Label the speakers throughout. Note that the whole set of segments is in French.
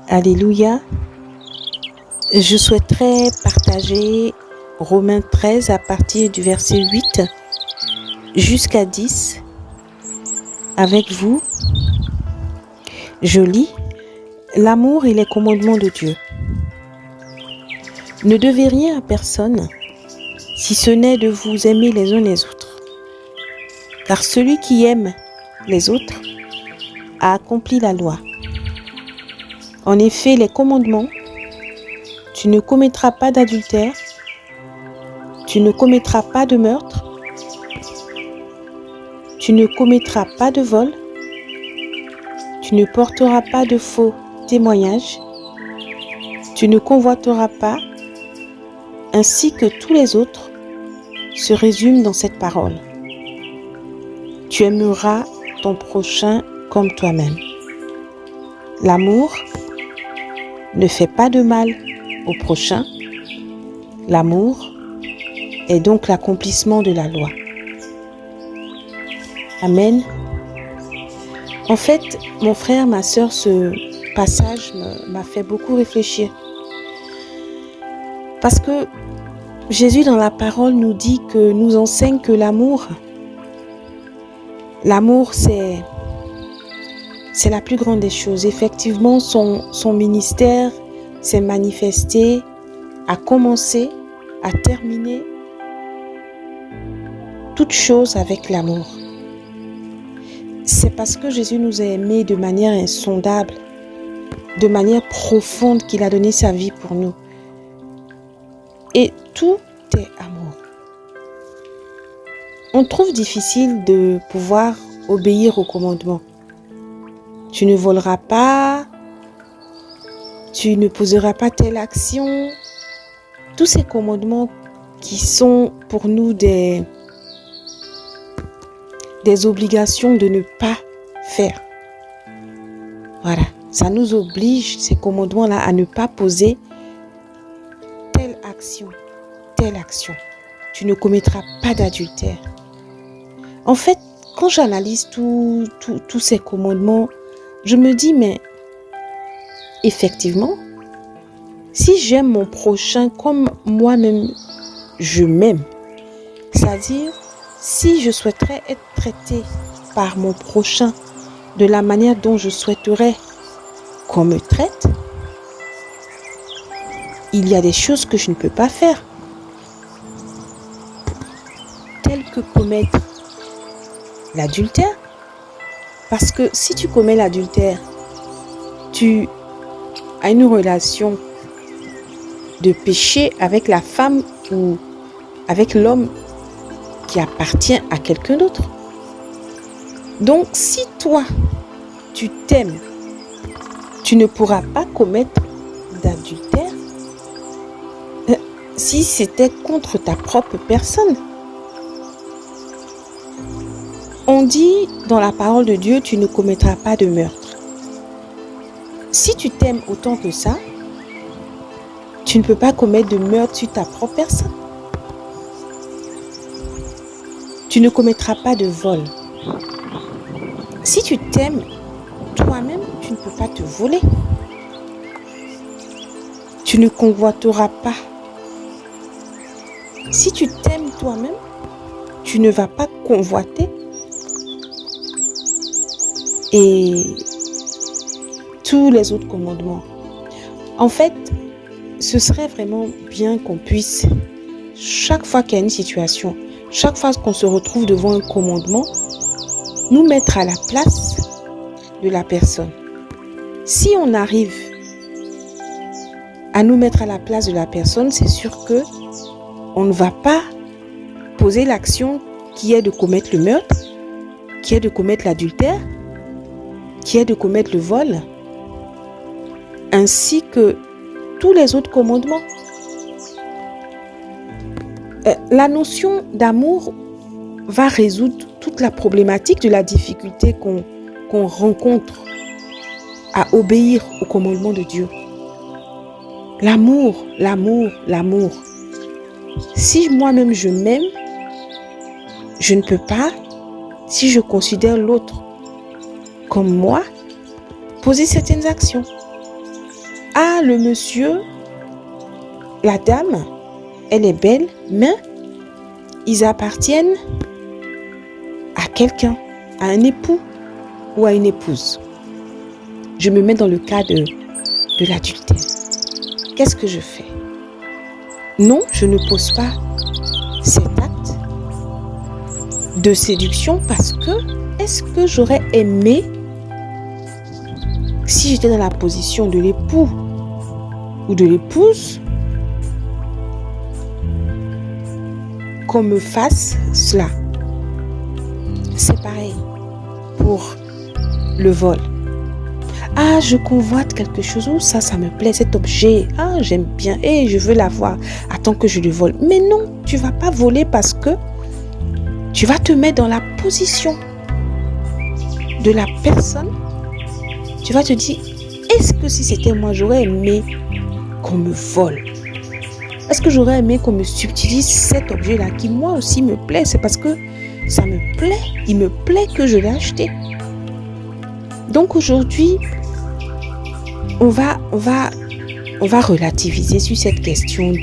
Speaker 1: Alléluia. Je souhaiterais partager Romains 13 à partir du verset 8 jusqu'à 10 avec vous. Je lis: L'amour et les commandements de Dieu. Ne devez rien à personne, si ce n'est de vous aimer les uns les autres. Car celui qui aime les autres a accompli la loi. En effet, les commandements: tu ne commettras pas d'adultère, tu ne commettras pas de meurtre, tu ne commettras pas de vol, tu ne porteras pas de faux témoignages, tu ne convoiteras pas, ainsi que tous les autres, se résument dans cette parole. Tu aimeras ton prochain comme toi-même. L'amour ne fait pas de mal au prochain. L'amour est donc l'accomplissement de la loi. Amen. En fait, mon frère, ma sœur, ce passage m'a fait beaucoup réfléchir. Parce que Jésus, dans la parole, nous enseigne que l'amour, c'est la plus grande des choses. Effectivement, son ministère s'est manifesté, a commencé, a terminé toute chose avec l'amour. C'est parce que Jésus nous a aimés de manière insondable, de manière profonde, qu'il a donné sa vie pour nous. Et tout est amour. On trouve difficile de pouvoir obéir aux commandements. Tu ne voleras pas, tu ne poseras pas telle action. Tous ces commandements qui sont pour nous des obligations de ne pas faire. Voilà, ça nous oblige, ces commandements-là, à ne pas poser telle action, telle action. Tu ne commettras pas d'adultère. En fait, quand j'analyse tous ces commandements, je me dis, mais effectivement, si j'aime mon prochain comme moi-même je m'aime, c'est-à-dire si je souhaiterais être traité par mon prochain de la manière dont je souhaiterais qu'on me traite, il y a des choses que je ne peux pas faire, telles que commettre l'adultère. Parce que si tu commets l'adultère, tu as une relation de péché avec la femme ou avec l'homme qui appartient à quelqu'un d'autre. Donc, si toi, tu t'aimes, tu ne pourras pas commettre d'adultère si c'était contre ta propre personne. On dit dans la parole de Dieu, tu ne commettras pas de meurtre. Si tu t'aimes autant que ça, tu ne peux pas commettre de meurtre sur ta propre personne. Tu ne commettras pas de vol. Si tu t'aimes toi-même, tu ne peux pas te voler. Tu ne convoiteras pas. Si tu t'aimes toi-même, tu ne vas pas convoiter. Et tous les autres commandements. En fait, ce serait vraiment bien qu'on puisse, chaque fois qu'il y a une situation, chaque fois qu'on se retrouve devant un commandement, nous mettre à la place de la personne. Si on arrive à nous mettre à la place de la personne, c'est sûr que on ne va pas poser l'action qui est de commettre le meurtre, qui est de commettre l'adultère, qui est de commettre le vol, ainsi que tous les autres commandements. La notion d'amour va résoudre toute la problématique de la difficulté qu'on rencontre à obéir aux commandements de Dieu. L'amour, l'amour, l'amour. Si moi-même je m'aime, je ne peux pas, si je considère l'autre comme moi, poser certaines actions. Ah, le monsieur, la dame, elle est belle, mais ils appartiennent à quelqu'un, à un époux ou à une épouse. Je me mets dans le cas de l'adultère. Qu'est-ce que je fais? Non, je ne pose pas cet acte de séduction parce que est-ce que j'aurais aimé, si j'étais dans la position de l'époux ou de l'épouse, qu'on me fasse cela? C'est pareil pour le vol. Ah, je convoite quelque chose, oh, ça me plaît, cet objet, ah, j'aime bien, et je veux l'avoir, attends que je le vole. Mais non, tu ne vas pas voler parce que tu vas te mettre dans la position de la personne. Tu vas te dire, est-ce que si c'était moi, j'aurais aimé qu'on me vole? Est-ce que j'aurais aimé qu'on me subtilise cet objet-là qui moi aussi me plaît? C'est parce que ça me plaît, il me plaît que je l'ai acheté. Donc aujourd'hui, on va relativiser sur cette question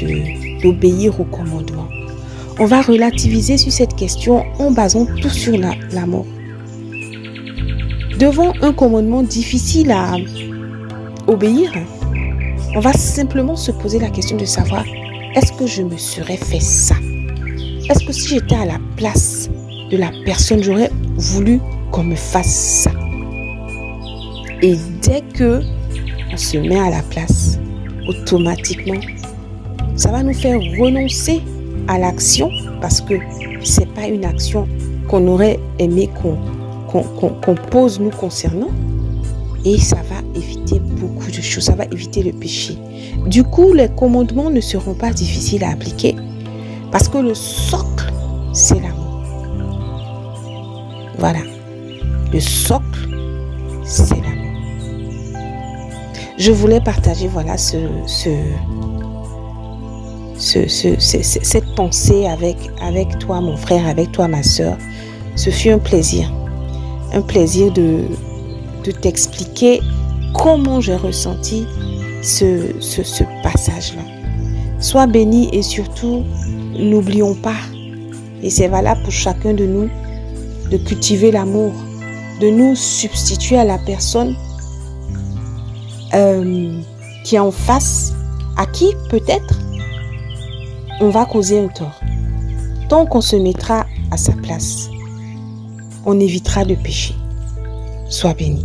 Speaker 1: d'obéir au commandement. On va relativiser sur cette question en basant tout sur l'amour. Devant un commandement difficile à obéir, on va simplement se poser la question de savoir, est-ce que je me serais fait ça? Est-ce que si j'étais à la place de la personne, j'aurais voulu qu'on me fasse ça? Et dès que on se met à la place, automatiquement, ça va nous faire renoncer à l'action parce que c'est pas une action qu'on aurait aimé qu'on pose nous concernant, et ça va éviter beaucoup de choses, ça va éviter le péché. Du coup, les commandements ne seront pas difficiles à appliquer parce que le socle, c'est l'amour. Voilà, le socle, c'est l'amour. Je voulais partager voilà cette pensée avec toi, mon frère, avec toi, ma soeur. Ce fut un plaisir de t'expliquer comment j'ai ressenti ce passage-là. Sois béni et surtout, n'oublions pas, et c'est valable pour chacun de nous, de cultiver l'amour, de nous substituer à la personne qui est en face, à qui peut-être on va causer un tort. Tant qu'on se mettra à sa place, on évitera de pécher. Sois béni.